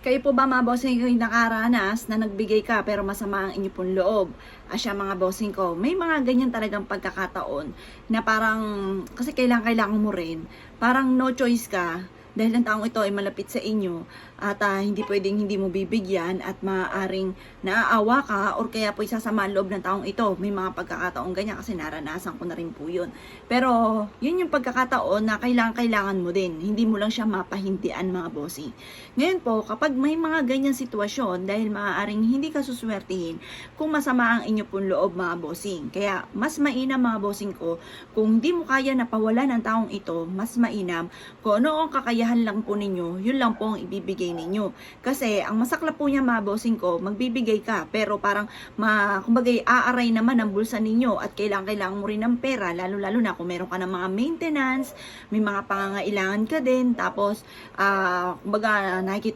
Kayo po ba mga bossing ko yung nakaranas na nagbigay ka pero masama ang inyo pong loob? Asya mga bossing ko, may mga ganyan talagang pagkakataon na parang, kasi kailangan mo rin, parang no choice ka dahil ang taong ito ay malapit sa inyo at hindi pwedeng hindi mo bibigyan at maaaring naaawa ka or kaya po isasama ang loob ng taong ito. May mga pagkakataon ganyan kasi naranasan ko na rin po yun. Pero yun yung pagkakataon na kailangan mo din. Hindi mo lang siya mapahindian mga bossing. Ngayon po, kapag may mga ganyan sitwasyon, dahil maaaring hindi ka suswertihin kung masama ang inyo pong loob mga bossing. Kaya mas mainam mga bossing ko, kung hindi mo kaya napawalan ng taong ito, mas mainam kung ano ang kakayahan lang po ninyo, yun lang po ang ibibigay ninyo. Kasi ang masaklap po niya mga bossing ko, magbibigay ka, pero parang kumbaga aaray naman ang bulsa ninyo at kailangan mo rin ng pera, lalo na kung meron ka ng mga maintenance, may mga pangangailangan ka din, tapos kumbaga nakikita